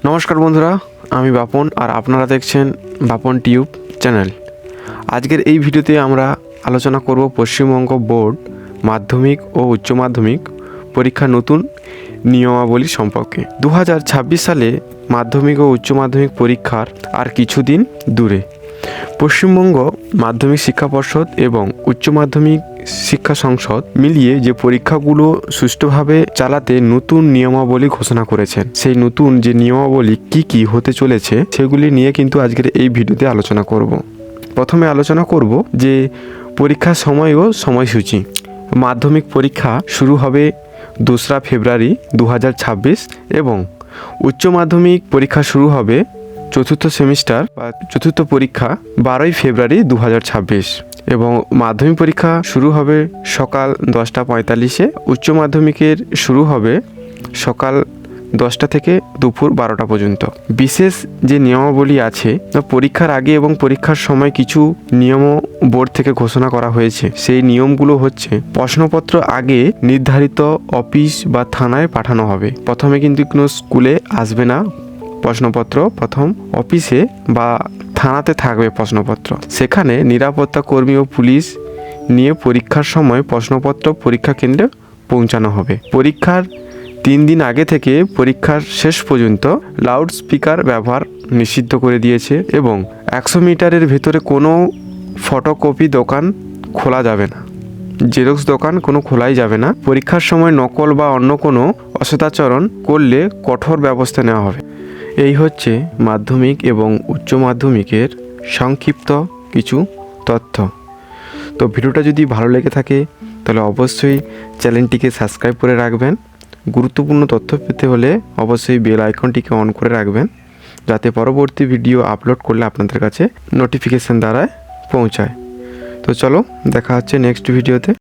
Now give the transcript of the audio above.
নমস্কার বন্ধুরা, আমি বাপন আর আপনারা দেখছেন বাপন টিউব চ্যানেল। আজকের এই ভিডিওতে আমরা আলোচনা করব পশ্চিমবঙ্গ বোর্ড মাধ্যমিক ও উচ্চ মাধ্যমিক পরীক্ষার নতুন নিয়মাবলী সম্পর্কে। 2026 সালে মাধ্যমিক ও উচ্চ মাধ্যমিক পরীক্ষার আর কিছুদিন দূরে। পশ্চিমবঙ্গ মাধ্যমিক শিক্ষা পর্ষদ এবং উচ্চ মাধ্যমিক শিক্ষা সংসদ মিলিয়ে যে পরীক্ষাগুলো সুষ্ঠুভাবে চালাতে নতুন নিয়মাবলী ঘোষণা করেছেন। সেই নতুন যে নিয়মাবলী কি হতে চলেছে সেগুলি নিয়ে কিন্তু আজকের এই ভিডিওতে আলোচনা করব। প্রথমে আলোচনা করব যে পরীক্ষার সময় ও সময়সূচি। মাধ্যমিক পরীক্ষা শুরু হবে 2রা ফেব্রুয়ারি 2026 এবং উচ্চ মাধ্যমিক পরীক্ষা শুরু হবে চতুর্থ সেমিস্টার বা চতুর্থ পরীক্ষা 12ই ফেব্রুয়ারি 2026 এবং মাধ্যমিক পরীক্ষা শুরু হবে সকাল 10:45-এ। উচ্চ মাধ্যমিকের শুরু হবে সকাল 10টা থেকে দুপুর 12টা পর্যন্ত। বিশেষ যে নিয়মাবলী আছে, পরীক্ষার আগে এবং পরীক্ষার সময় কিছু নিয়মও বোর্ড থেকে ঘোষণা করা হয়েছে। সেই নিয়মগুলো হচ্ছে, প্রশ্নপত্র আগে নির্ধারিত অফিস বা থানায় পাঠানো হবে। প্রথমে কিন্তু কোনো স্কুলে আসবে না প্রশ্নপত্র, প্রথম অফিসে বা থানাতে থাকবে প্রশ্নপত্র। সেখানে নিরাপত্তা কর্মী ও পুলিশ নিয়ে পরীক্ষার সময় প্রশ্নপত্র পরীক্ষা কেন্দ্রে পৌঁছানো হবে। পরীক্ষার 3 দিন আগে থেকে পরীক্ষার শেষ পর্যন্ত লাউড স্পিকার ব্যবহার নিষিদ্ধ করে দিয়েছে এবং 100 মিটারের ভেতরে কোনো ফটোকপি দোকান খোলা যাবে না, জেরক্স দোকান কোনো খোলাই যাবে না। পরীক্ষার সময় নকল বা অন্য কোনো অসদাচরণ করলে কঠোর ব্যবস্থা নেওয়া হবে। এই হচ্ছে মাধ্যমিক এবং উচ্চ মাধ্যমিকের সংক্ষিপ্ত কিছু তথ্য। তো ভিডিওটা যদি ভালো লেগে থাকে তাহলে অবশ্যই চ্যানেলটিকে সাবস্ক্রাইব করে রাখবেন। গুরুত্বপূর্ণ তথ্য পেতে হলে অবশ্যই বেল আইকনটিকে অন করে রাখবেন, যাতে পরবর্তী ভিডিও আপলোড করলে আপনাদের কাছে নোটিফিকেশান দ্বারা পৌঁছায়। তো চলো, দেখা হচ্ছে নেক্সট ভিডিওতে।